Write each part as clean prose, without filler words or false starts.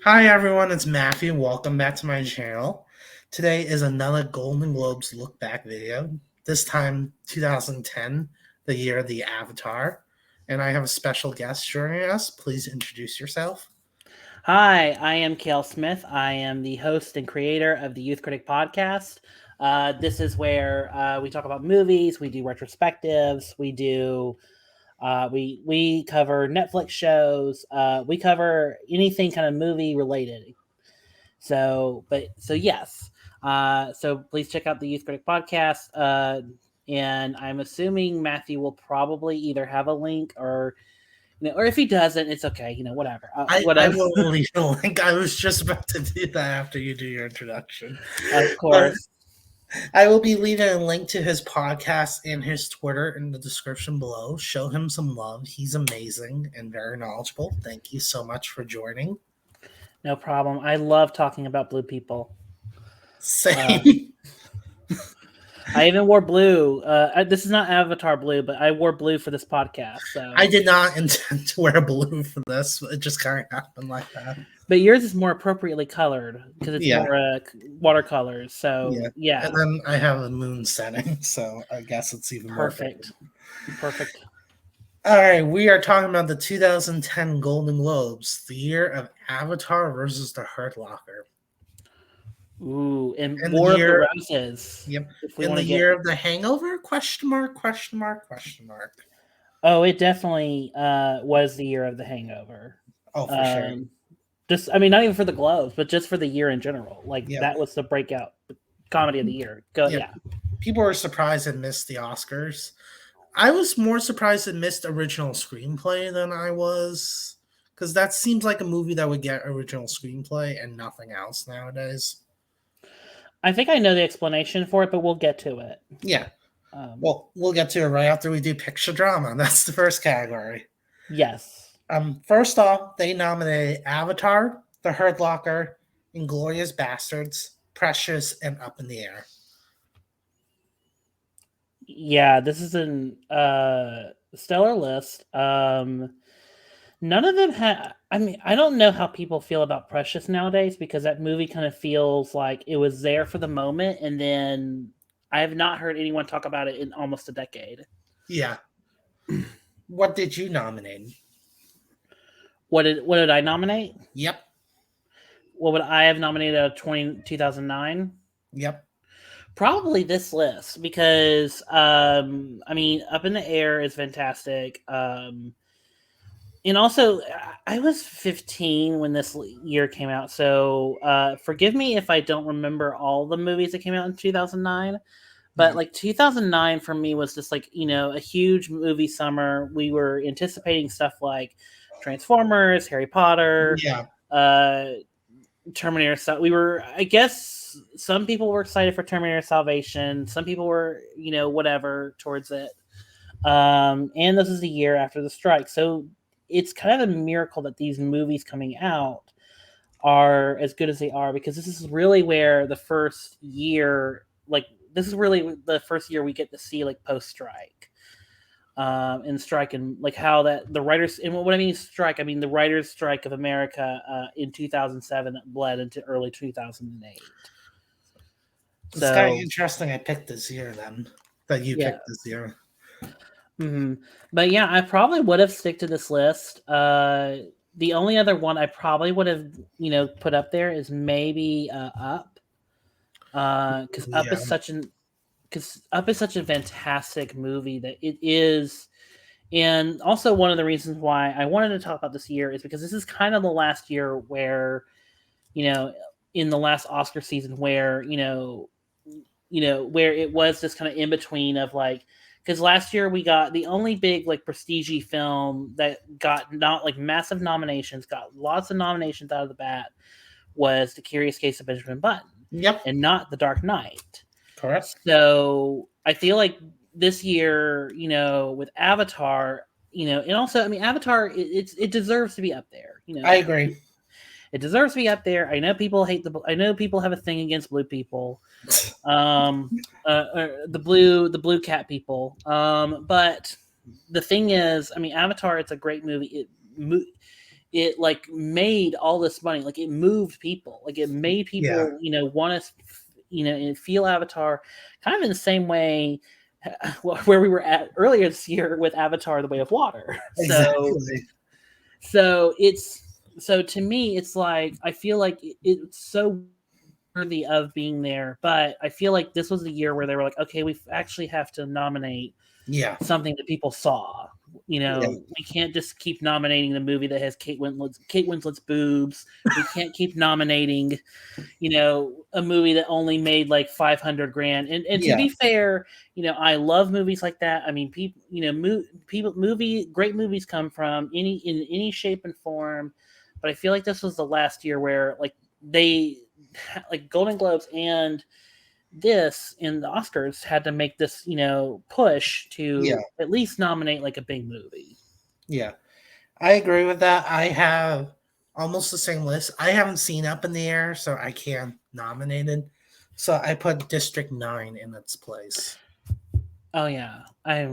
Hi everyone, it's Matthew. Welcome back to my channel. Today is another Golden Globes look back video. This time 2010, the year of the Avatar. And I have a special guest joining us. Please introduce yourself. Hi, I am Kale Smith. I am the host and creator of the Youth Critic podcast. This is where we talk about movies, we do retrospectives, we cover Netflix shows, we cover anything kind of movie related. So yes. So please check out the Youth Critic podcast. And I'm assuming Matthew will probably either have a link or if he doesn't, it's okay. Whatever. I will leave a link. I was just about to do that after you do your introduction. Of But course. I will be leaving a link to his podcast and his Twitter in the description below. Show him some love. He's amazing and very knowledgeable. Thank you so much for joining. No problem. I love talking about blue people. Same. I even wore blue. This is not Avatar blue, but I wore blue for this podcast. So I did not intend to wear blue for this. It just kind of happened like that. But yours is more appropriately colored because it's Yeah. more watercolors. So yeah. And then I have a moon setting, so I guess it's even perfect. Perfect. All right, we are talking about the 2010 Golden Globes, the year of Avatar versus the Hurt Locker. Ooh, and War of the Roses. Yep. In the year of the Hangover? Question mark, question mark, question mark. Oh, it definitely was the year of the Hangover. Oh, for sure. Just, I mean, not even for the Globes, but just for the year in general. Like, that was the breakout comedy of the year. Yeah. People were surprised it missed the Oscars. I was more surprised it missed original screenplay than I was, because that seems like a movie that would get original screenplay and nothing else nowadays. I think I know the explanation for it, but we'll get to it. Yeah. Well, we'll get to it right after we do picture drama. That's the first category. Yes. First off, they nominated Avatar, The Hurt Locker, Inglourious Bastards, Precious, and Up in the Air. Yeah, this is an stellar list. None of them had. I mean, I don't know how people feel about Precious nowadays because that movie kind of feels like it was there for the moment, and then I have not heard anyone talk about it in almost a decade. Yeah. What did you nominate? What did I nominate? Yep. What would I have nominated out of 2009? Yep. Probably this list because I mean, Up in the Air is fantastic. And also, I was 15 when this year came out, so forgive me if I don't remember all the movies that came out in 2009. But like 2009 for me was just like, a huge movie summer. We were anticipating stuff like Transformers, Harry Potter, Terminator. We were, I guess, some people were excited for Terminator Salvation. Some people were, whatever towards it. And this is the year after the strike, so it's kind of a miracle that these movies coming out are as good as they are, because this is really where the first year, this is really the first year we get to see like post strike, and strike, and like how that the writers, and what I mean strike, I mean the writers' strike of America in 2007 that bled into early 2008. It's kind of interesting. I picked this year then that you picked this year. Mm-hmm. But yeah, I probably would have stick to this list. The only other one I probably would have, put up there is maybe Up, because Up is such a fantastic movie that it is. And also one of the reasons why I wanted to talk about this year is because this is kind of the last year where, in the last Oscar season where, where it was this kind of in between of like, because last year we got the only big like prestige film that got not like massive nominations, got lots of nominations out of the bat, was The Curious Case of Benjamin Button. Yep. And not The Dark Knight. Correct. So I feel like this year, with Avatar, and also, I mean, Avatar, it deserves to be up there. I agree. It deserves to be up there. I know people I know people have a thing against blue people, the blue cat people. But the thing is, I mean, Avatar, it's a great movie. it like made all this money, like it moved people, like it made Yeah, people want to and feel Avatar kind of in the same way where we were at earlier this year with Avatar: The Way of Water. exactly. So to me it's like I feel like it's so worthy of being there, but I feel like this was the year where they were like, okay, we actually have to nominate Yeah, something that people saw. yeah, We can't just keep nominating the movie that has Kate Winslet's boobs. We can't keep nominating, a movie that only made like 500 grand. And to yeah, be fair, I love movies like that. I mean, people, great movies come from in any shape and form. But I feel like this was the last year where like they, like Golden Globes and this in the Oscars had to make this, push yeah, to at least nominate like a big movie. yeah. I agree with that. I have almost the same list. I haven't seen Up in the Air, so I can't nominate it. So I put District 9 in its place. Oh yeah, I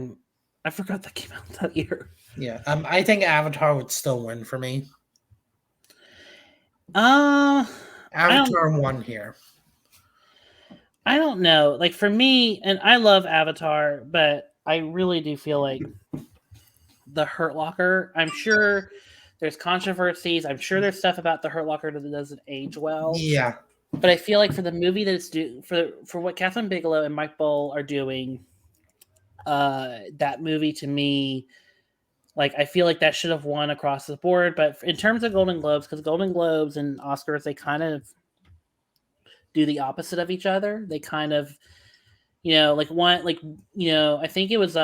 forgot that came out that year. Yeah, I think Avatar would still win for me. Uh, I don't Avatar won here. I don't know. Like for me, and I love Avatar, but I really do feel like the Hurt Locker. I'm sure there's controversies. I'm sure there's stuff about the Hurt Locker that doesn't age well. Yeah, But I feel like for the movie that it's for what Catherine Bigelow and Mike Bowl are doing, that movie to me, like I feel like that should have won across the board. But in terms of Golden Globes, because Golden Globes and Oscars, they kind of do the opposite of each other. They kind of, like one, like I think it was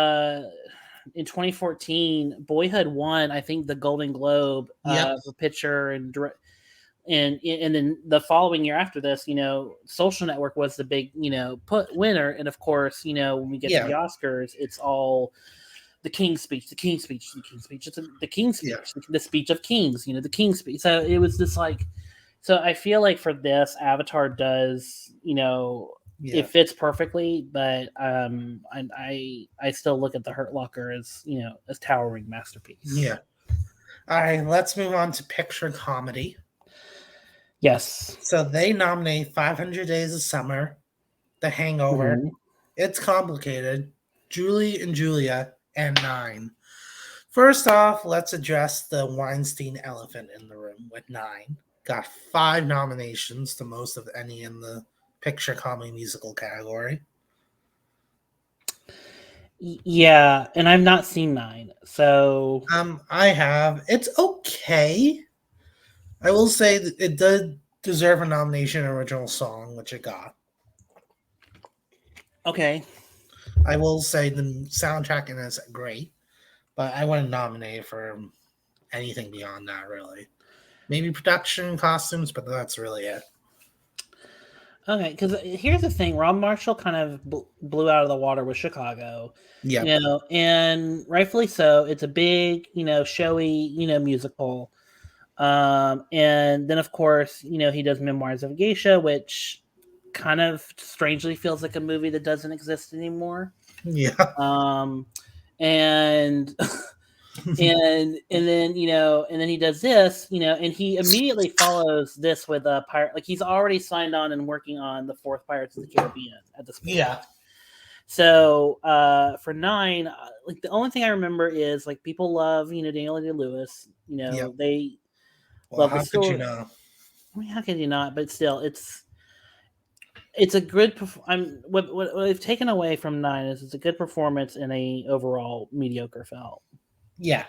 in 2014, Boyhood won, I think, the Golden Globe yep, for picture and then the following year after this, Social Network was the big, put winner. And of course, when we get to the yeah, Oscars, it's all the King's Speech, the King's Speech, the King's Speech. It's the King's yeah, Speech, the speech of kings, the King's Speech. So it was just like, so I feel like for this, Avatar does, yeah, it fits perfectly, but I still look at the Hurt Locker as as towering masterpiece. yeah. All right, let's move on to picture comedy. Yes. So they nominate 500 Days of Summer, The Hangover, Hmm. It's Complicated, Julie and Julia, and Nine. First off, let's address the Weinstein elephant in the room with Nine. Got 5 nominations, the most of any in the picture comedy musical category. Yeah, and I've not seen Nine, so I have. It's okay. I will say that it did deserve a nomination in original song, which it got. okay. I will say the soundtrack in it is great, but I wouldn't nominate it for anything beyond that, really. Maybe production, costumes, but that's really it. Okay, because here's the thing: Rob Marshall kind of blew out of the water with Chicago, Yep. and rightfully so. It's a big, showy, musical. And then of course, he does Memoirs of a Geisha, which kind of strangely feels like a movie that doesn't exist anymore. Yeah. Um, and and then he does this, and he immediately follows this with a pirate. Like he's already signed on and working on the fourth Pirates of the Caribbean at this point. Yeah. So for Nine, like the only thing I remember is like people love Daniel Day Lewis. Yep. They Well, love the how could you story. know? I mean, how could you not? But still, it's a good. I'm what they've taken away from Nine is it's a good performance in a overall mediocre film. Yeah.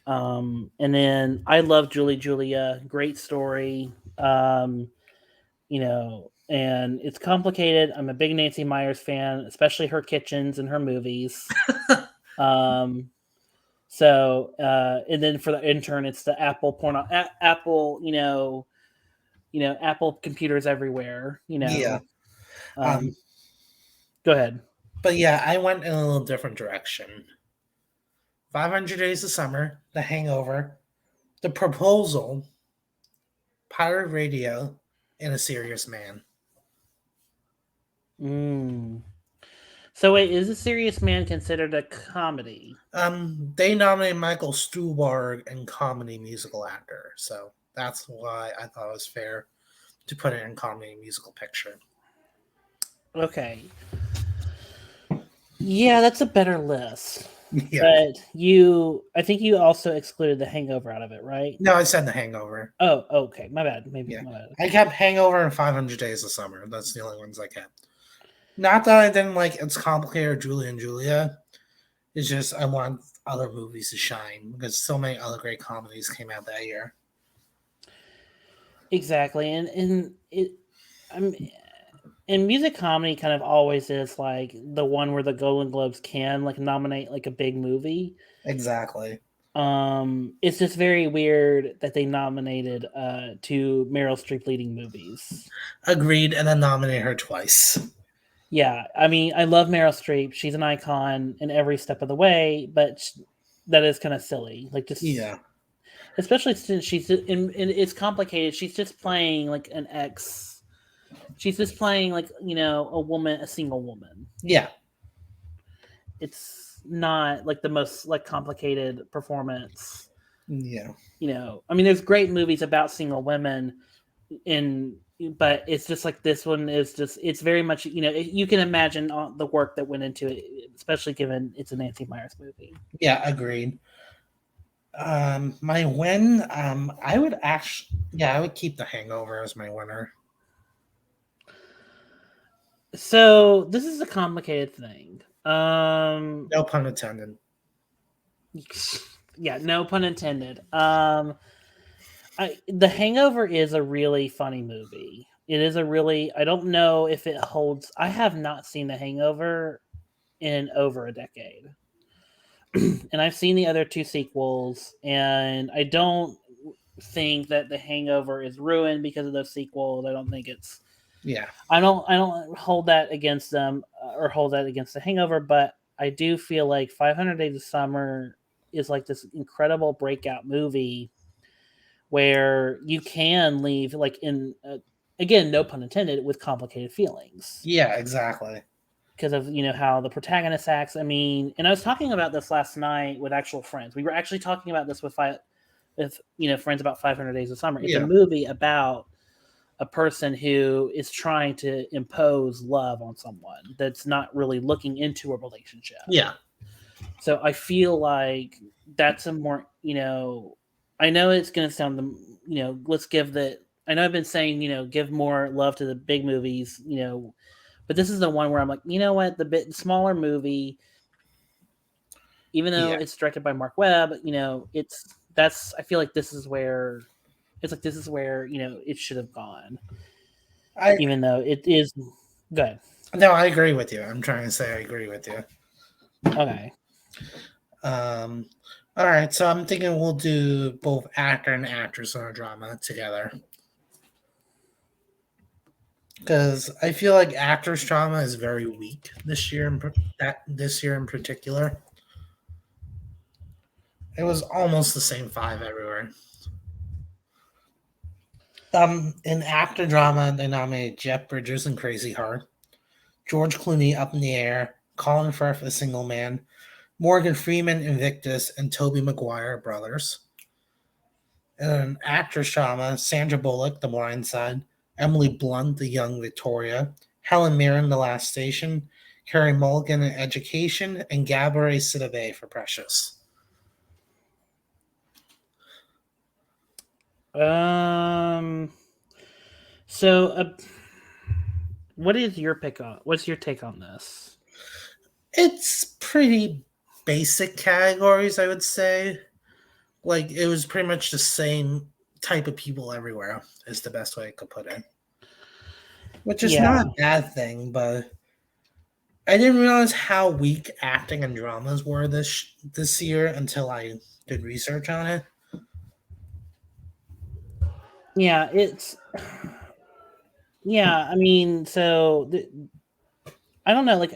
And then I love Julie Julia, great story. And it's complicated. I'm a big Nancy Myers fan, especially her kitchens and her movies. Um, and then for the intern, it's the Apple Apple, Apple computers everywhere. Yeah. Um, Um, go ahead. but yeah, I went in a little different direction. 500 Days of Summer, The Hangover, The Proposal, Pirate Radio, and A Serious Man. Mm. So wait, is A Serious Man considered a comedy? They nominated Michael Stuhlbarg in comedy musical actor, so that's why I thought it was fair to put it in comedy musical picture. Okay. Yeah, that's a better list. Yeah. But I think you also excluded The Hangover out of it, right? No, I said The Hangover. Oh, okay. My bad. Maybe Yeah. my bad. I kept Hangover and 500 Days of Summer. That's the only ones I kept. Not that I didn't like It's Complicated or Julie and Julia. It's just I want other movies to shine because so many other great comedies came out that year. Exactly. And it I'm and music comedy kind of always is like the one where the Golden Globes can like nominate like a big movie. Exactly. It's just very weird that they nominated two Meryl Streep leading movies. Agreed, and then nominate her twice. Yeah, I mean, I love Meryl Streep. She's an icon in every step of the way, but that is kind of silly. Like, just Yeah. especially since and it's complicated. She's just playing like an ex. She's just playing like a woman, a single woman. Yeah. It's not like the most like complicated performance. Yeah. I mean, there's great movies about single women but it's just like this one is just it's very much you can imagine the work that went into it, especially given it's a Nancy Meyers movie. Yeah, agreed. My win, I would I would keep The Hangover as my winner. So this is a complicated thing. No pun intended. Yeah, no pun intended. The Hangover is a really funny movie. It is a really, I don't know if it holds. I have not seen The Hangover in over a decade. And I've seen the other two sequels, and I don't think that The Hangover is ruined because of those sequels. I don't think it's. Yeah. I don't hold that against them or hold that against The Hangover, but I do feel like 500 Days of Summer is like this incredible breakout movie where you can leave like in again, no pun intended, with complicated feelings Yeah, exactly. because of how the protagonist acts. I mean, and I was talking about this last night with actual friends. We were actually talking about this with friends about 500 Days of Summer. It's a Yeah. movie about a person who is trying to impose love on someone that's not really looking into a relationship. Yeah. So I feel like that's a more, I know it's going to sound let's give the, I know I've been saying, give more love to the big movies, but this is the one where I'm like, you know what, the bit smaller movie, even though Yeah. it's directed by Mark Webb, I feel like this is where it should have gone, I even though it is good. No, I agree with you. I'm trying to say I agree with you. Okay. Um all right, so I'm thinking we'll do both actor and actress in a drama together. Because I feel like actors drama is very weak this year. This year in particular, it was almost the same five everywhere. In actor drama, they nominated Jeff Bridges in Crazy Heart, George Clooney Up in the Air, Colin Firth A Single Man, Morgan Freeman Invictus, and Tobey Maguire Brothers. And in actress drama, Sandra Bullock The Blind Side, Emily Blunt The Young Victoria, Helen Mirren The Last Station, Carey Mulligan in Education, and Gabourey Sidibe for Precious. So what is your pick on? What's your take on this? It's pretty basic categories, I would say. Like, it was pretty much the same type of people everywhere, is the best way I could put it. Which is not a bad thing, but I didn't realize how weak acting and dramas were this year until I did research on it. Yeah, I mean, so I don't know, like,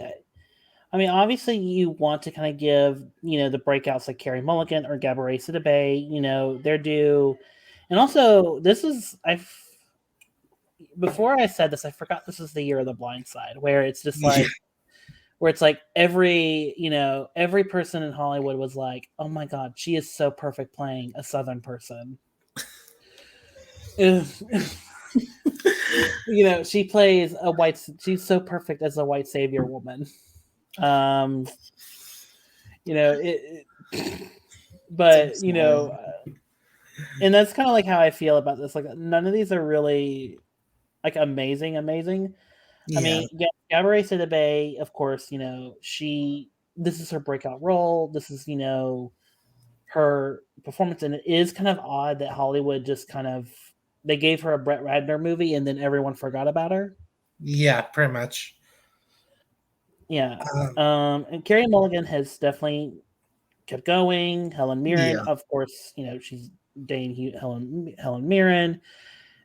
I mean, obviously you want to kind of give, the breakouts like Carey Mulligan or Gabourey Sidibe, their due. And also, before I said this, I forgot this is the year of The Blind Side, where it's just like, where it's like every person in Hollywood was like, "Oh my god, she is so perfect playing a Southern person." She plays a white. She's so perfect as a white savior woman. Um, but Thanks, Molly. and that's kind of like how I feel about this. Like none of these are really like amazing. I Yeah, mean, Gabourey Sidibe, of course, she this is her breakout role. This is her performance, and it is kind of odd that Hollywood just kind of they gave her a Brett Ratner movie and then everyone forgot about her. yeah, pretty much. Yeah. Um, And Carrie Mulligan has definitely kept going. Helen Mirren, yeah, of course, she's dating Helen Mirren.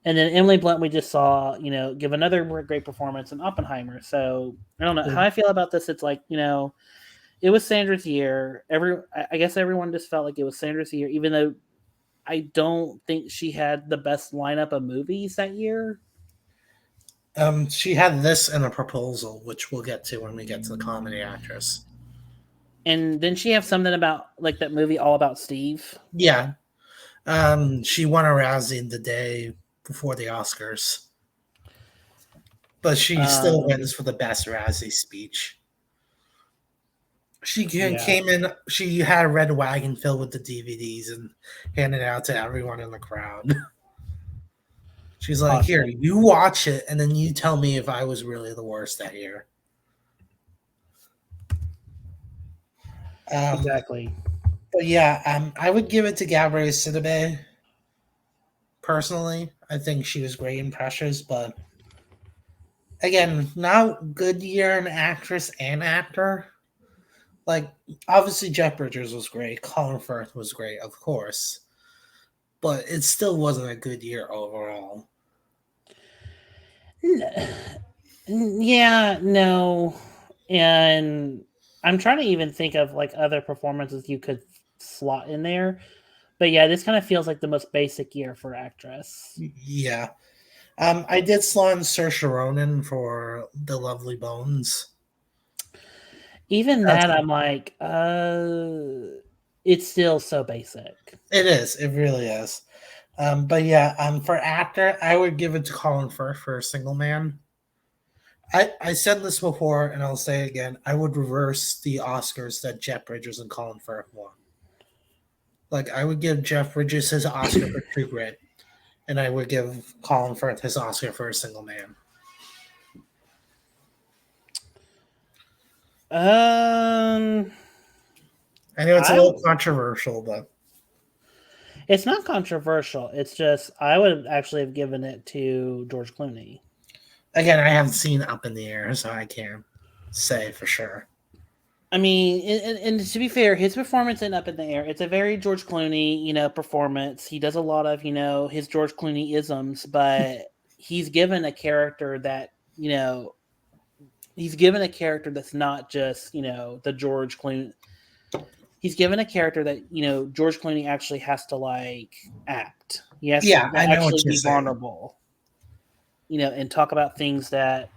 And then Emily Blunt, we just saw, give another great performance in Oppenheimer. So I don't know how I feel about this. It's like, it was Sandra's year. I guess everyone just felt like it was Sandra's year, even though I don't think she had the best lineup of movies that year. she had this in a proposal, which we'll get to when we get to the comedy actress. And then she have something about like that movie All About Steve. Yeah, she won a Razzie the day before the Oscars, but she still Um, wins for the best Razzie speech. She yeah, came in. She had a red wagon filled with the DVDs and handed it out to everyone in the crowd. She's like, "Here, awesome. you watch it, and then you tell me if I was really the worst that year." Um, Exactly. but yeah, I would give it to Gabrielle Sidibe personally. I think she was great in Precious, but again, not good year in actress and actor. Like obviously Jeff Bridges was great, Colin Firth was great, of course, but it still wasn't a good year overall. Yeah, no. And I'm trying to even think of like other performances you could slot in there. But yeah, this kind of feels like the most basic year for actress. Yeah. I did slot in Saoirse Ronan for The Lovely Bones. Even That's, that, I'm like, it's still so basic. it is. It really is. But yeah, for actor, I would give it to Colin Firth for Single Man. I said this before, and I'll say it again. I would reverse the Oscars that Jeff Bridges and Colin Firth won. Like I would give Jeff Bridges his Oscar for True Grit, and I would give Colin Firth his Oscar for A Single Man. Um, I know it's a I little controversial, but It's not controversial. It's just I would actually have given it to George Clooney. again, I haven't seen Up in the Air, so I can't say for sure. I mean, and to be fair, his performance in Up in the Air, it's a very George Clooney, performance. He does a lot of, his George Clooney isms, but he's given a character that, he's given a character that's not just, the George Clooney. He's given a character that, George Clooney actually has to like act. He has to Yeah, I know what actually you're be saying. vulnerable, and talk about things that,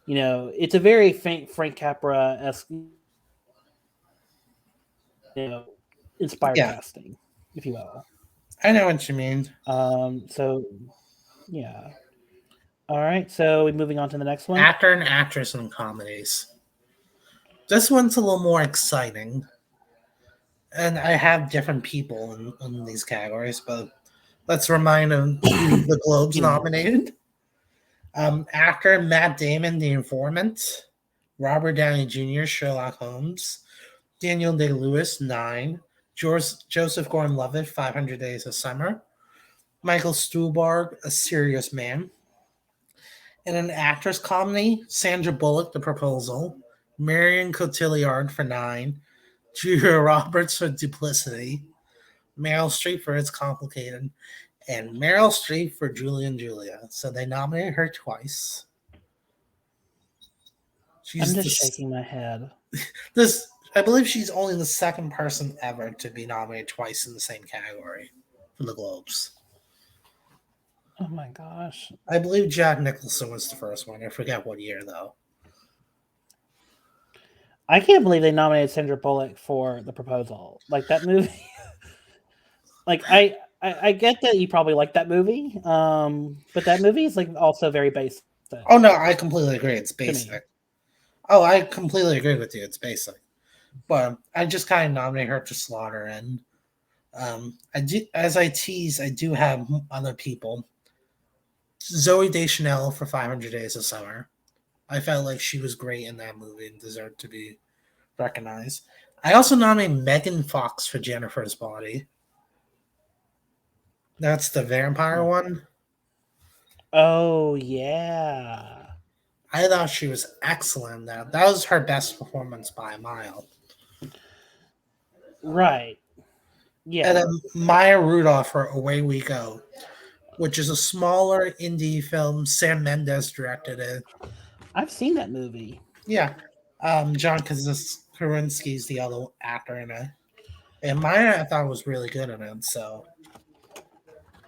it's a very Frank Capra esque, inspired Yeah, casting, if you will. I know what you mean. So yeah. All right. So we moving on to the next one. Actor and actress in comedies. This one's a little more exciting, and I have different people in these categories, but let's remind them who the Globes Excuse me. nominated. Actor Matt Damon, The Informant. Robert Downey Jr., Sherlock Holmes. Daniel Day Lewis, Nine. Joseph Gordon Levitt, 500 Days of Summer. Michael Stuhlbarg, A Serious Man. In an actress comedy, Sandra Bullock, The Proposal. Marion Cotillard for Nine. Julia Roberts for Duplicity. Meryl Streep for It's Complicated. And Meryl Streep for Julie and Julia. So they nominated her twice. I'm She's just this shaking my head. this I believe she's only the second person ever to be nominated twice in the same category for the Globes. Oh my gosh. I believe Jack Nicholson was the first one. I forget what year though. I can't believe they nominated Sandra Bullock for The Proposal. Like that movie. Like I get that you probably like that movie, but that movie is like also very basic Oh no, I completely agree. It's to me. basic. Oh, I completely agree with you. It's basic. But I just kind of nominate her to slaughter, and I do, as I tease, I do have other people. Zoe Deschanel for 500 Days of Summer. I felt like she was great in that movie and deserved to be recognized. I also nominate Megan Fox for Jennifer's Body. That's the vampire one. Oh yeah. I thought she was excellent in that. That was her best performance by a mile. Right. And Yeah. then Maya Rudolph for Away We Go, which is a smaller indie film. Sam Mendes directed it. I've seen that movie. Yeah. John Krasinski's the other actor in it. And Maya I thought was really good in it. So,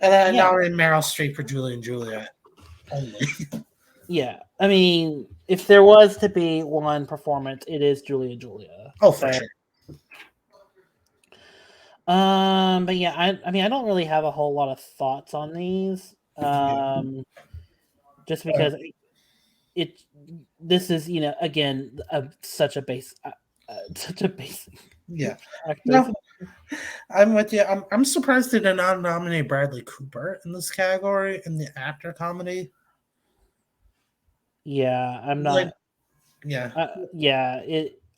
and then Yeah. now in Meryl Streep for Julie and Juliet only. Yeah. I mean, if there was to be one performance, it is Julia Julia. Oh, for sure. But yeah, I mean I don't really have a whole lot of thoughts on these. Yeah. Just because it this is, again, such a basic Yeah. actor. No, I'm with you. I'm surprised they did not nominate Bradley Cooper in this category in the actor comedy. Yeah, I'm Like, not. yeah. Yeah,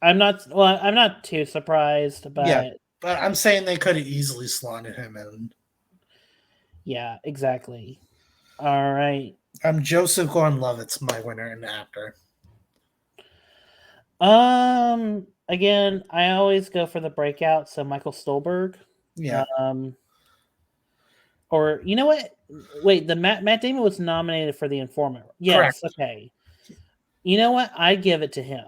I'm not. Well, I'm not too surprised, Yeah. but But I'm saying they could have easily slotted him in. yeah, exactly. All right. Joseph Gordon-Levitt's my winner in actor. Again, I always go for the breakout. So Michael Stolberg. Yeah. Um, or you know what? Wait, the Matt Damon was nominated for The Informant. Yes. Correct. Okay. You know what? I give it to him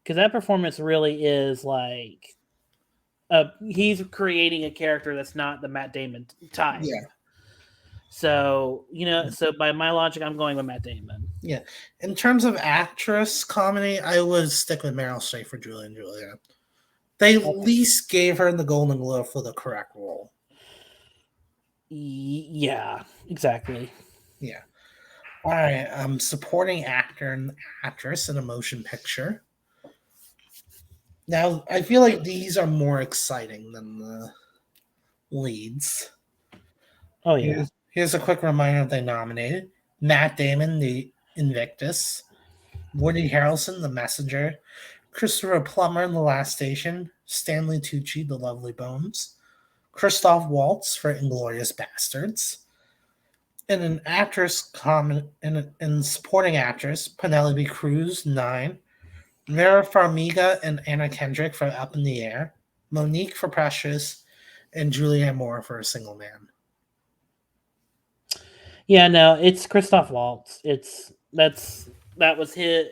because that performance really is like, he's creating a character that's not the Matt Damon type. Yeah. So, so by my logic, I'm going with Matt Damon. Yeah. In terms of actress comedy, I would stick with Meryl Streep for Julie and Julia. They at least gave her the Golden Globe for the correct role. Yeah, exactly. Yeah. All right. Supporting actor and actress in a motion picture. Now, I feel like these are more exciting than the leads. Oh yeah. Here's a quick reminder they nominated Matt Damon, the Invictus, Woody Harrelson, The Messenger, Christopher Plummer, The Last Station, Stanley Tucci, The Lovely Bones, Christoph Waltz for Inglorious Bastards, and an actress in supporting actress Penelope Cruz, 9, Vera Farmiga and Anna Kendrick for Up in the Air, Monique for Precious, and Julianne Moore for A Single Man. Yeah, no, it's Christoph Waltz. That was his.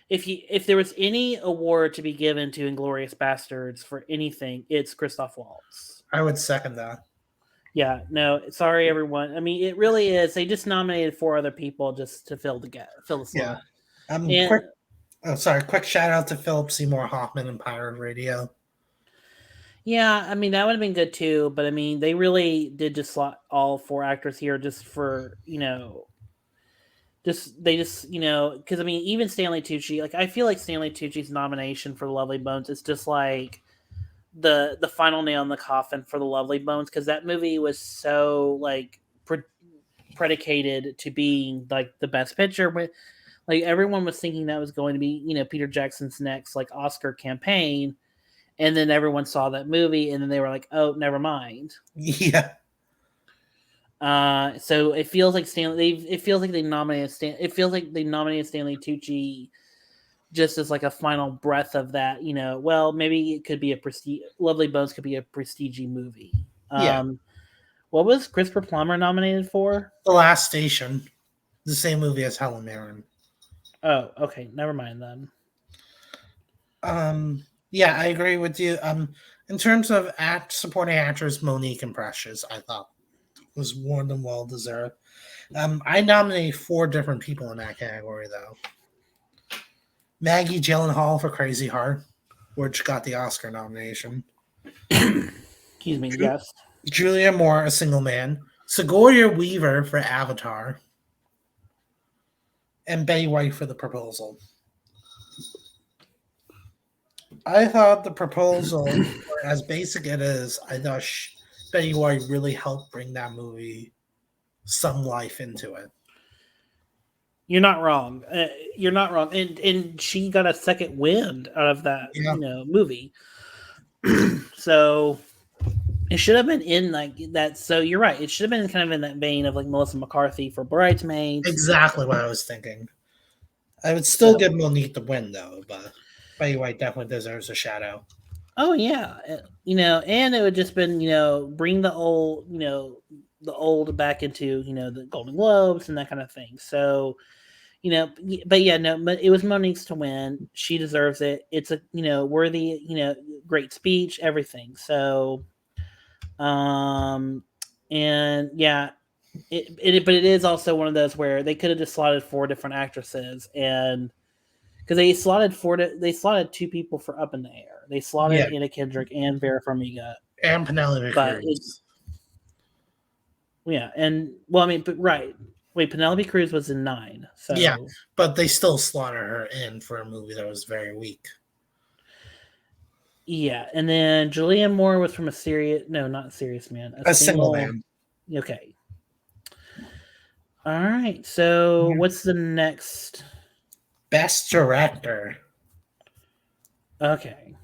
If there was any award to be given to Inglorious Bastards for anything, it's Christoph Waltz. I would second that. Yeah, no, sorry everyone. I mean, it really is. They just nominated 4 other people just to fill the slot. Yeah. Quick shout out to Philip Seymour Hoffman and Pirate Radio. Yeah, I mean that would have been good too, but I mean they really did just slot all 4 actors here just for because I mean even Stanley Tucci, like I feel like Stanley Tucci's nomination for The Lovely Bones is just like the final nail in the coffin for The Lovely Bones because that movie was so like predicated to being like the best picture. Like everyone was thinking that was going to be Peter Jackson's next like Oscar campaign. And then everyone saw that movie, and then they were like, "Oh, never mind." Yeah. So it feels like It feels like they nominated It feels like they nominated Stanley Tucci just as like a final breath of that. Well, maybe it could be a prestige. Lovely Bones could be a prestige movie. Yeah. What was Christopher Plummer nominated for? The Last Station, the same movie as Helen Mirren. Oh, okay, never mind then. Yeah, I agree with you. In terms of supporting actors, Monique and Precious, I thought was more than well deserved. I nominated 4 different people in that category, though. Maggie Gyllenhaal for Crazy Heart. which got the Oscar nomination. Excuse me. Yes. Julia Moore, A Single Man. Sigourney Weaver for Avatar. And Betty White for The Proposal. I thought the proposal, as basic it is, I thought Betty White really helped bring that movie some life into it. You're not wrong. You're not wrong. And she got a second wind out of that, Yeah. movie. So it should have been in like that. So you're right. It should have been kind of in that vein of like Melissa McCarthy for Bridesmaids. Exactly what I was thinking. I would still give Monique the win though, but Betty White definitely deserves a shadow. Oh yeah, and it would just been bring the old the old back into the Golden Globes and that kind of thing. So but yeah, no, but it was Monique's to win. She deserves it. It's a worthy great speech, everything. So and yeah, but it is also one of those where they could have just slotted 4 different actresses and. Because they slotted 2 people for Up in the Air. They slotted Anna Kendrick and Vera Farmiga and Penelope Cruz. And well, I mean, but right. Wait, Penelope Cruz was in 9. So yeah, but they still slotted her in for a movie that was very weak. Yeah, and then Julianne Moore was from not Serious Man, a single man. Okay. All right. So what's the next? Best Director. Okay.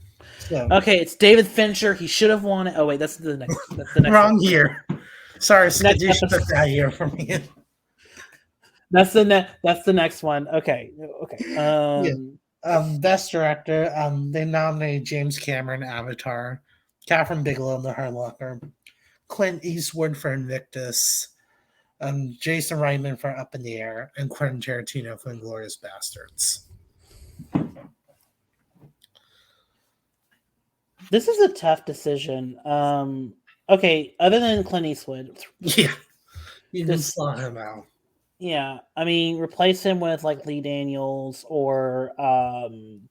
Okay, it's David Fincher. He should have won it. Oh wait, that's the next. Wrong one. Year. Sorry, you took that year from me. That's the next one. Okay. Best Director. They nominated James Cameron, Avatar, Catherine Bigelow, The Hurt Locker, Clint Eastwood for Invictus, Jason Reitman for Up in the Air, and Quentin Tarantino for Inglourious Bastards. This is a tough decision. Okay, other than Clint Eastwood. Yeah. You can slot him out. Yeah. I mean, replace him with like Lee Daniels or Tom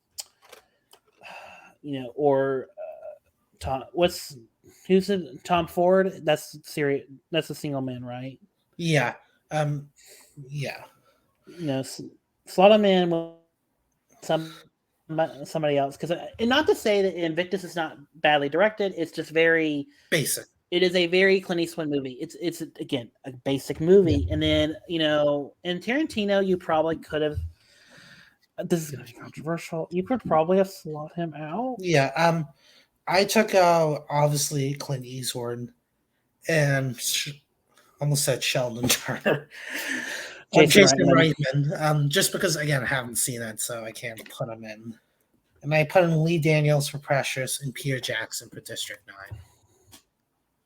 who's it? Tom Ford? That's serious. That's a single man, right? Yeah. Yeah. Slot him in with somebody else, because and not to say that Invictus is not badly directed, it's just very basic. It is a very Clint Eastwood movie. It's again a basic movie, and then in Tarantino you probably could have. This is going to be controversial. You could probably have slot him out. Yeah. I took out obviously Clint Eastwood and almost said Sheldon Turner. Jason Reitman. Just because again I haven't seen it, so I can't put him in. And I put in Lee Daniels for Precious and Peter Jackson for District 9.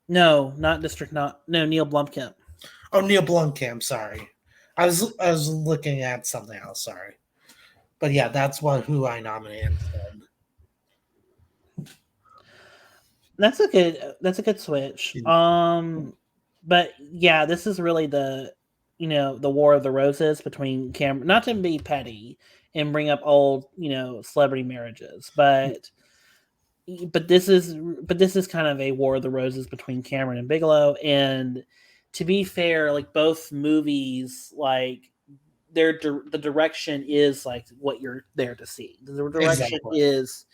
No, not District 9. No, Neil Blomkamp. Oh, Neil Blomkamp. Sorry, I was looking at something else. Sorry, but yeah, that's who I nominated. That's a good switch. But yeah, this is really the War of the Roses between Cameron. Not to be petty and bring up old celebrity marriages, but this is kind of a War of the Roses between Cameron and Bigelow. And to be fair, like both movies, like the direction is like what you're there to see. The direction is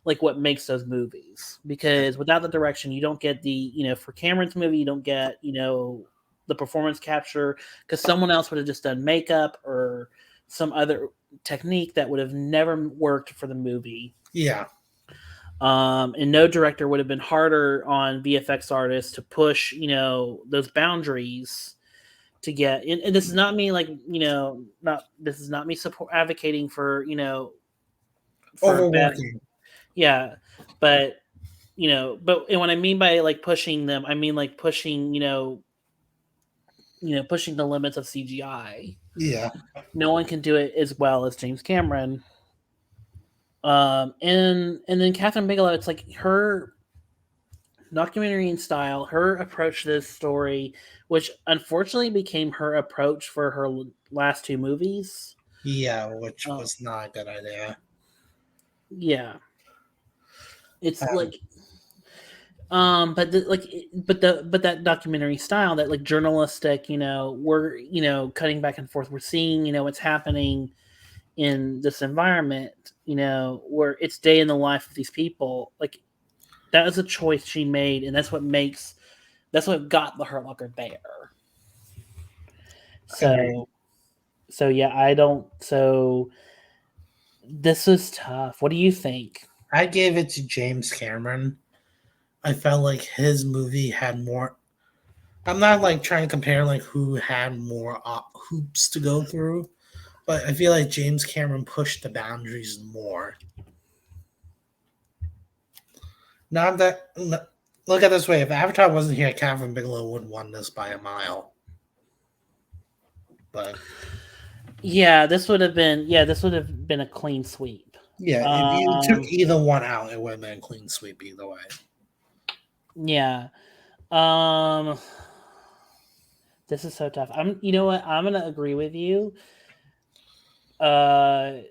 like what makes those movies, because without the direction you don't get the for Cameron's movie you don't get the performance capture, because someone else would have just done makeup or some other technique that would have never worked for the movie. Yeah. And no director would have been harder on VFX artists to push those boundaries to get. And this is not me this is not me advocating for overworking. Yeah, but and what I mean by like pushing them, I mean like pushing pushing the limits of CGI. Yeah, no one can do it as well as James Cameron. And then Catherine Bigelow, it's like her documentary in style, her approach to this story, which unfortunately became her approach for her last 2 movies. Yeah, which was not a good idea. Yeah. It's Um, like but that documentary style, that like journalistic, we're cutting back and forth, we're seeing what's happening in this environment, where it's day in the life of these people. Like, that was a choice she made, and that's what got the Hurt Locker there. Agreed. So yeah, I don't. So this is tough. What do you think? I gave it to James Cameron. I felt like his movie had more. I'm not like trying to compare like who had more hoops to go through, but I feel like James Cameron pushed the boundaries more. Not that look at it this way: if Avatar wasn't here, Catherine Bigelow would have won this by a mile. But Yeah, this would have been a clean sweep. yeah, if you took Um, either one out, it would have been a clean sweep either way. yeah. Um, this is so tough. You know what? I'm gonna agree with you.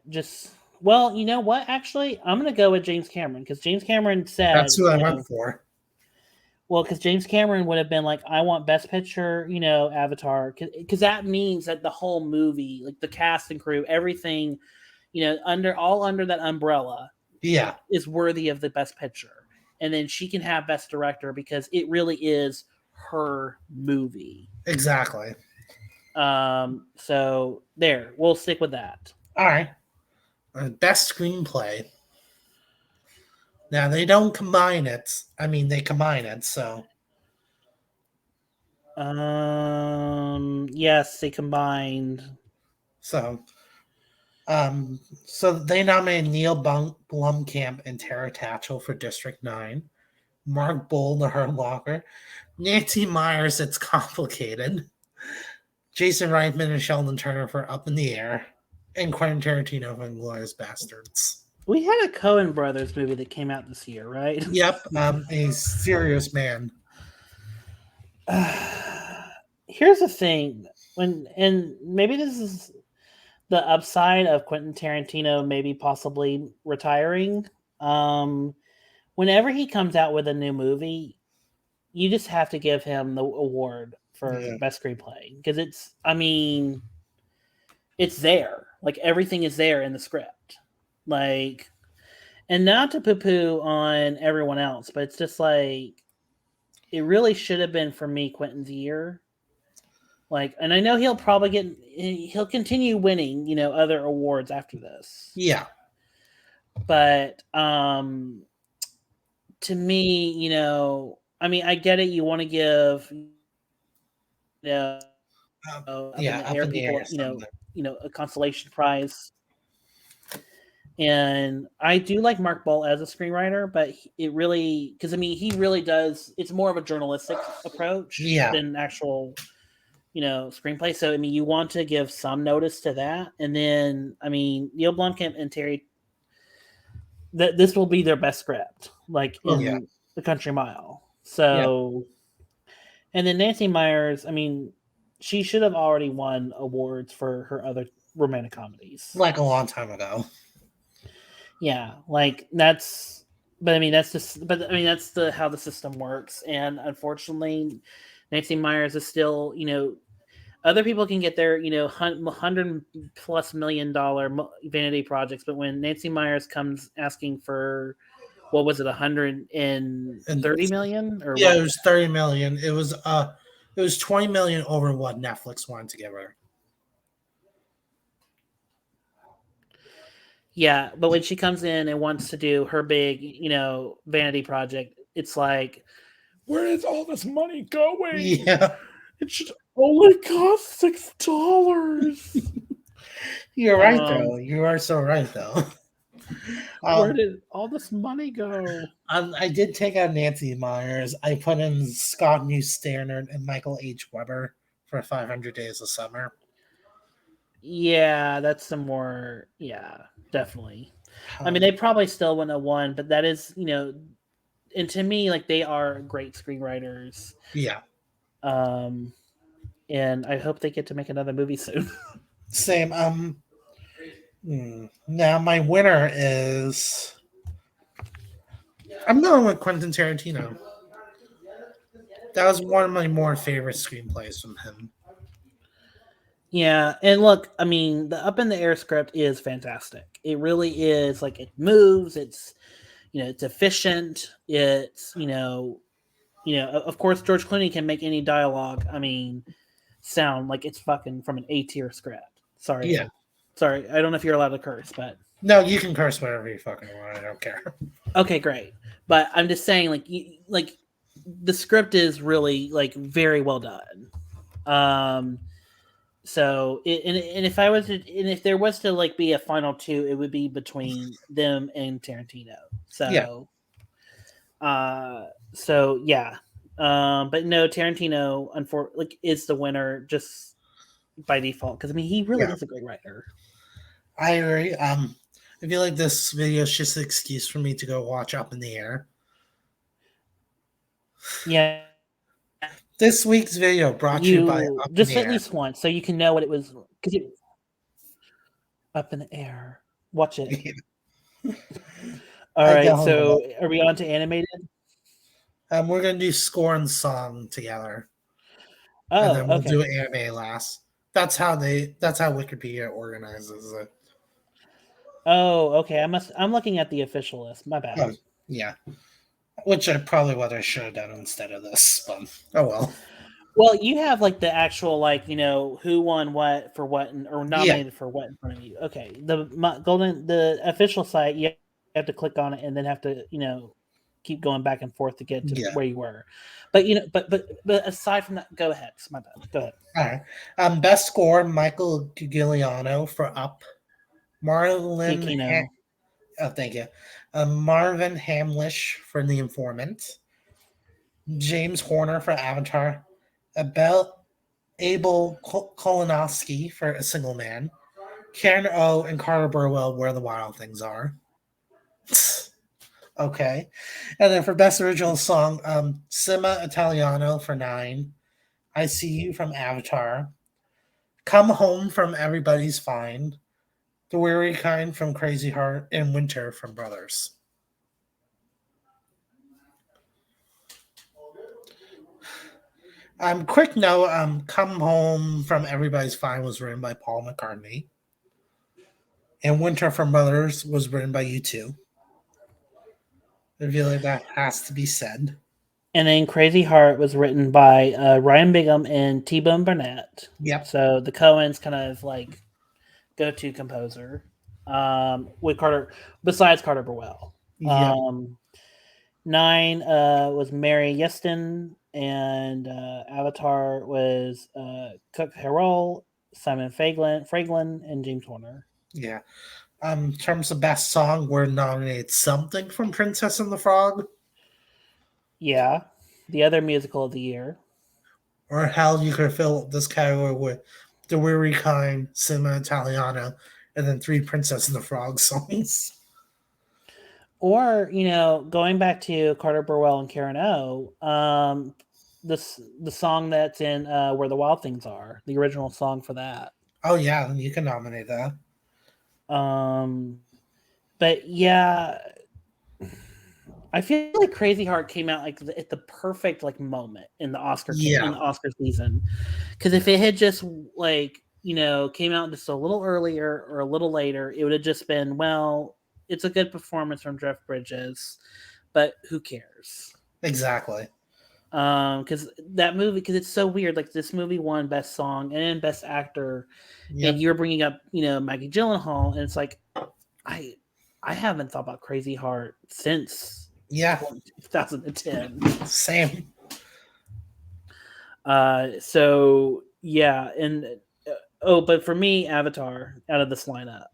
Just well, you know what? Actually, I'm gonna go with James Cameron, because James Cameron said, That's who I went for. well, because James Cameron would have been like, I want Best Picture, Avatar, because that means that the whole movie, like the cast and crew, everything, under that umbrella, Yeah, is worthy of the Best Picture, and then she can have Best Director because it really is her movie. exactly. So there, we'll stick with that. All right. Best screenplay. Now they don't combine it. I mean, they combine it. Yes, they combined. So so they nominated Neil Blumkamp and Tara Tatchell for District 9, Mark Bold, The Hurt Locker, Nancy Myers, It's Complicated, Jason Reitman and Sheldon Turner for Up in the Air, and Quentin Tarantino for Inglourious Bastards. We had a Cohen Brothers movie that came out this year, right? Yep, a serious man. Here's the thing, and maybe this is the upside of Quentin Tarantino maybe possibly retiring. Um, Whenever he comes out with a new movie, you just have to give him the award for Yeah. best screenplay, because it's there. Like, everything is there in the script. Like, and not to poo poo on everyone else, but it's just like, it really should have been, for me, Quentin's year. Like, and I know he'll continue winning, other awards after this. Yeah. But to me, I mean, I get it. You want to give, up in Yeah, the Up air in the Air people, or something. a consolation prize. And I do like Mark Bolt as a screenwriter, but it really, because I mean, he really does. It's more of a journalistic approach Yeah. than actual, screenplay. So I mean, you want to give some notice to that, and then I mean, Neil Blomkamp and Terry, that this will be their best script, like Oh yeah. in The Country Mile. Yeah. So, and then Nancy Myers, I mean, she should have already won awards for her other romantic comedies. Like a long time ago. Yeah, like that's. But I mean, that's just. But I mean, that's how the system works, and unfortunately, Nancy Myers is still, other people can get their, $100+ million vanity projects, but when Nancy Myers comes asking for, what was it, 130 And million or yeah, what? it was 30 million. It was 20 million over what Netflix wanted to give her. Yeah, but when she comes in and wants to do her big, vanity project, it's like, where is all this money going? Yeah. It should only cost $6. You're right um, though. You are so right though. where Um did all this money go? I did take out Nancy Myers. I put in Scott New Standard and Michael H. Weber for 500 Days of Summer. Yeah, that's some more. Yeah, definitely. I mean, Um, they probably still wouldn't have won, but that is, and to me, like, they are great screenwriters. yeah. Um, and I hope they get to make another movie soon. Same. Now my winner is I'm going with Quentin Tarantino. That was one of my more favorite screenplays from him. Yeah, and look, I mean, the Up in the Air script is fantastic. It really is. Like, it moves. It's, it's efficient. It's, of course, George Clooney can make any dialogue. I mean, sound like it's fucking from an A tier script. Yeah. Sorry. I don't know if you're allowed to curse, but No, you can curse whatever you fucking want. I don't care. okay, great. But I'm just saying, like the script is really like very well done. Um, So, and if I was to, and if there was to like be a final two, it would be between them and Tarantino. Yeah. So yeah. But no, Tarantino, like is the winner just by default because I mean he really Yeah. is a great writer. I agree. I feel like this video is just an excuse for me to go watch Up in the Air. Yeah, This week's video brought to you by you Up in just the at Air. least once, so you can know what it was because it up in the air. Watch it. All I right, downloaded so it. are we on to animated? We're gonna do score and song together, and then Oh, we'll okay. do anime last. That's how Wikipedia organizes it. Oh, okay. I'm looking at the official list. My bad. Oh, yeah. Which I probably what I should have done instead of this, but oh well. Well, you have like the actual like who won what for what or Yeah, nominated for what in front of you. Okay, the official site you have to click on it and then have to keep going back and forth to get to yeah. where you were. But but aside from that, go ahead. It's my bad. Go ahead. All right. Best score: Michael Giuliano for Up. Marlon. Giacchino. Oh, thank you. Marvin Hamlish for The Informant. James Horner for Avatar. Abel Kolonowski for A Single Man. Karen O and Carter Burwell, Where the Wild Things Are. Okay. And then for Best Original Song, Sima Italiano for 9. I See You from Avatar. Come Home from Everybody's Fine. The Weary Kind from Crazy Heart. And Winter from Brothers. Quick note, Come Home from Everybody's Fine was written by Paul McCartney. And Winter from Brothers was written by U2. I feel like that has to be said. And then Crazy Heart was written by Ryan Bigham and T Bone Burnett. Yep. So the Coens kind of like go-to composer with Carter, besides Carter Burwell. Yep. 9 was Mary Yeston, and Avatar was Cook Harrell, Simon Fraglin, and James Horner. Yeah. In terms of best song, we're nominated something from Princess and the Frog. Yeah, the other musical of the year. Or hell, you could fill this category with The Weary Kind, Cinema Italiano, and then 3 Princess and the Frog songs. Or going back to Carter Burwell and Karen O, the song that's in Where the Wild Things Are, the original song for that. Oh yeah, you can nominate that. But yeah, I feel like Crazy Heart came out like at the perfect like moment in the Oscar season, because if it had just like came out just a little earlier or a little later, it would have just been, well, it's a good performance from Jeff Bridges, but who cares? Exactly. Because that movie, because it's so weird. Like this movie won Best Song and Best Actor, Yep. and you're bringing up Maggie Gyllenhaal, and it's like I haven't thought about Crazy Heart since 2010. Same. So yeah, and but for me, Avatar out of this lineup.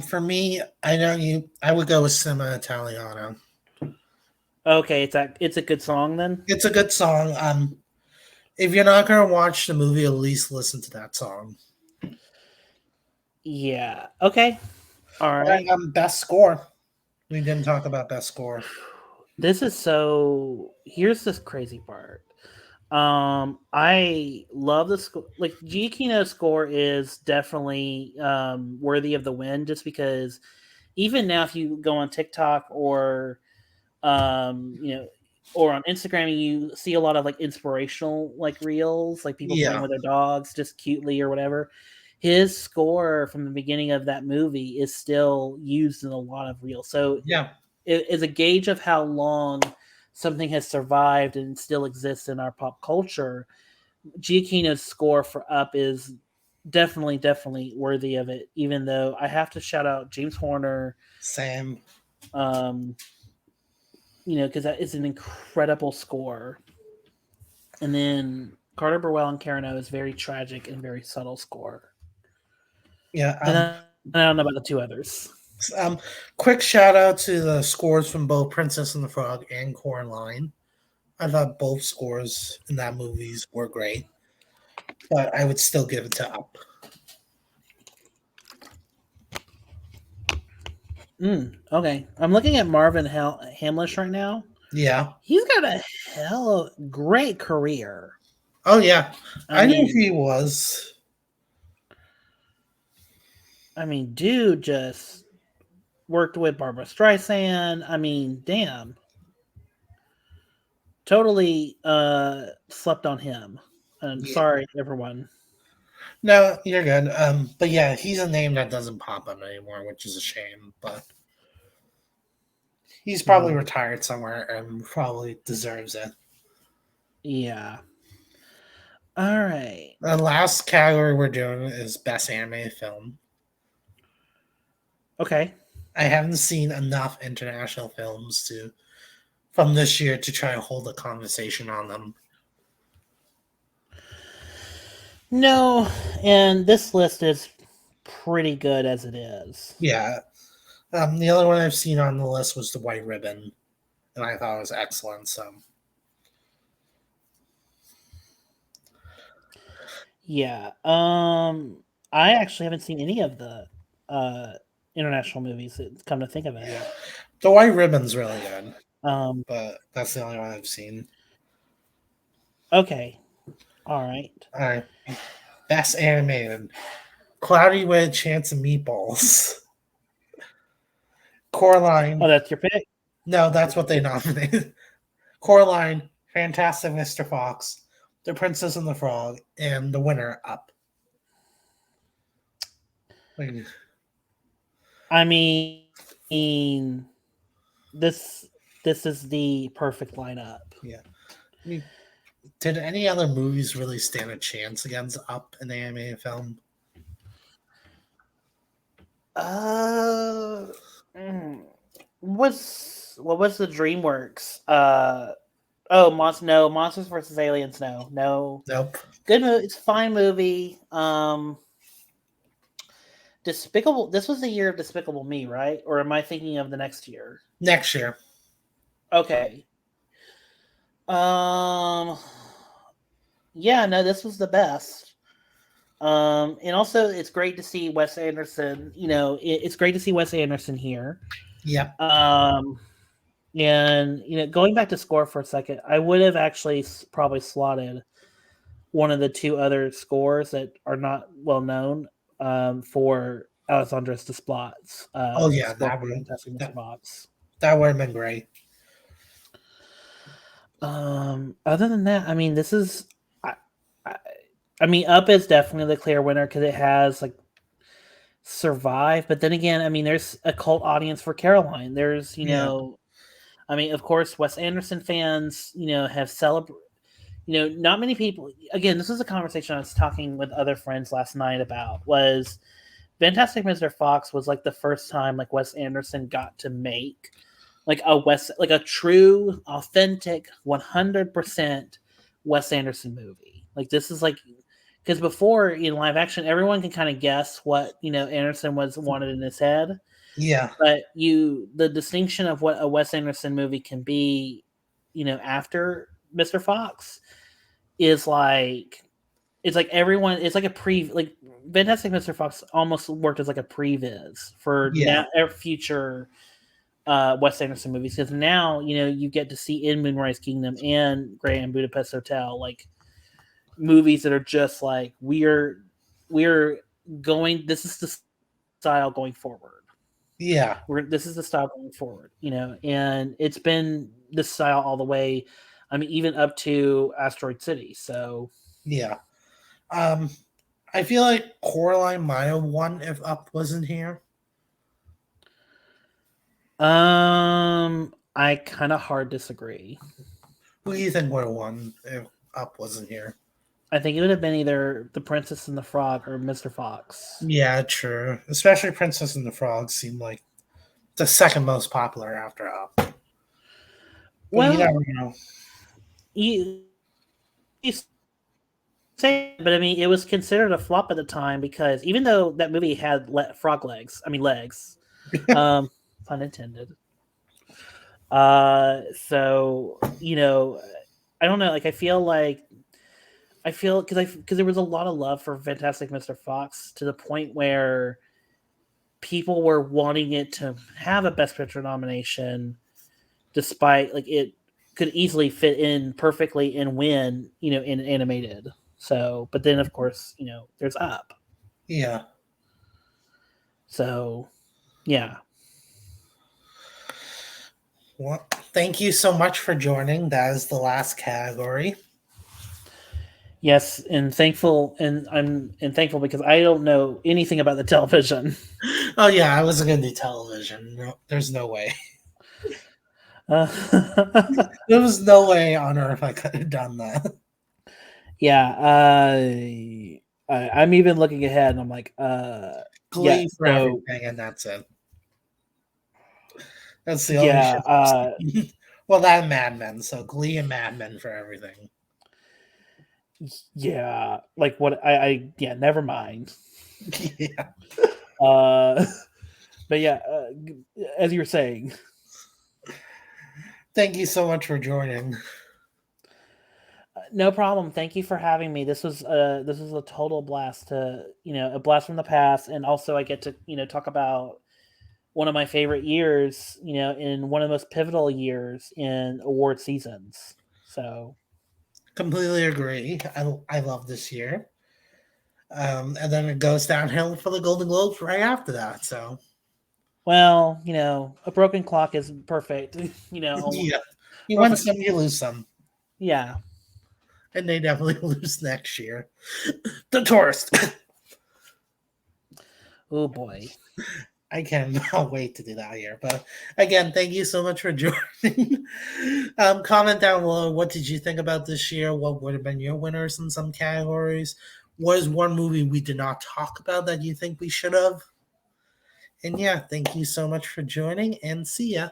For me, I would go with Cinema Italiano. Okay, it's a good song then. It's a good song. If you're not gonna watch the movie, at least listen to that song. Yeah. Okay. All right. Best score. We didn't talk about best score. Here's this crazy part. I love the score. Like Giacchino's score is definitely worthy of the win, just because even now, if you go on TikTok or You know, or on Instagram, you see a lot of like inspirational like reels, like people playing Yeah. with their dogs just cutely or whatever. His score from the beginning of that movie is still used in a lot of reels. So Yeah. it is a gauge of how long something has survived and still exists in our pop culture. Giacchino's score for Up is definitely worthy of it. Even though I have to shout out James Horner, Same. um, because that is an incredible score. And then Carter Burwell and Karen O is very tragic and very subtle score. Yeah. And I don't know about the two others. Um, quick shout out to the scores from both Princess and the Frog and Coraline. I thought both scores in that movies were great, but I would still give it to Up. Okay, I'm looking at Marvin Hamlish right now. Yeah. He's got a hell of great career. Oh yeah. I I knew mean, he was. dude just worked with Barbara Streisand. I mean, damn. Totally slept on him. I'm Yeah. sorry, everyone. No, you're good. But yeah, he's a name that doesn't pop up anymore, which is a shame. But he's probably Hmm. retired somewhere and probably deserves it. Yeah. All right. The last category we're doing is best animated film. Okay. I haven't seen enough international films to from this year to try to hold a conversation on them. No, and this list is pretty good as it is. Yeah. The other one I've seen on the list was The White Ribbon, and I thought it was excellent. So Yeah. I actually haven't seen any of the uh international movies. Come to think of it. yeah, The White Ribbon's really good, Um. but that's the only one I've seen. Okay. All right. All right, best animated: Cloudy with a Chance of Meatballs, Oh, Coraline. that's your pick. No, that's what they nominated. Coraline, Fantastic Mr. Fox, The Princess and the Frog, and the winner Up. Like, I mean, this this is the perfect lineup. yeah. I mean, did any other movies really stand a chance against Up in the animated film? Uh, mm, what was the DreamWorks? No, Monsters versus Aliens. No. Nope. Good movie. It's a fine movie. Despicable. This was the year of Despicable Me, right? Or am I thinking of the next year? Next year. Okay. Um. Yeah. No, this was the best. And also it's great to see Wes Anderson. It's great to see Wes Anderson here. Yep. And going back to score for a second, I would have actually probably slotted one of the two other scores that are not well known for Alessandro Desplat's Oh yeah, score for Fantastic Mr. that Fox. that would have been great. Other than that, this is, I, Up is definitely the clear winner because it has like survived. But then again, there's a cult audience for Caroline. There's, Yeah. of course, Wes Anderson fans, have celebrated. Not many people. Again, this was a conversation I was talking with other friends last night about. Was Fantastic Mr. Fox was like the first time like Wes Anderson got to make like a true, authentic, 100% Wes Anderson movie. Like this is like because before in live action, everyone can kind of guess what Anderson was wanted in his head, Yeah. but the distinction of what a Wes Anderson movie can be, after Mr. Fox is like it's like everyone it's like a like Fantastic Mr. Fox almost worked as like a previs for Yeah. now future Wes Anderson movies because now you get to see in Moonrise Kingdom and Grand Budapest Hotel like movies that are just like we're going. This is the style going forward. Yeah, This is the style going forward, and it's been this style all the way. I mean, even up to Asteroid City. So, yeah. Um, I feel like Coraline might have won if Up wasn't here. I kind of hard disagree. Who do you think would have won if Up wasn't here? I think it would have been either The Princess and the Frog or Mr. Fox. Yeah, true. Especially Princess and the Frog seemed like the second most popular after Up. But you never Well, know. you, you say, but I mean, it was considered a flop at the time because even though that movie had frog legs, I mean legs, um, pun intended. So I don't know. Like, I feel because there was a lot of love for Fantastic Mr. Fox to the point where people were wanting it to have a Best Picture nomination, despite like it could easily fit in perfectly and win, in animated. So, but then of course, there's Up. Yeah. So, yeah. Well, thank you so much for joining. That is the last category. Yes, and thankful because I don't know anything about the television. Oh yeah, I wasn't gonna do television. No, there's no way. Uh, There was no way on earth I could have done that. yeah, I'm even looking ahead, and I'm like, yeah. Glee for So everything, and that's it. That's the only yeah, shit I've seen. Well, that and Mad Men. So Glee and Mad Men for everything. yeah. Like what yeah. Never mind. Yeah. Uh, but yeah, as you were saying, Thank you so much for joining. no problem. Thank you for having me. This was a total blast to a blast from the past, and also I get to talk about one of my favorite years, in one of the most pivotal years in award seasons. So, Completely agree. I love this year. And then it goes downhill for the Golden Globes right after that. So well, a broken clock is perfect. yeah, you Or win for, some, you lose some, yeah. and they definitely lose next year. The tourist. Oh boy. I cannot wait to do that here. But again, thank you so much for joining. Comment down below, what did you think about this year? What would have been your winners in some categories? What is one movie we did not talk about that you think we should have? And yeah, thank you so much for joining, and see ya.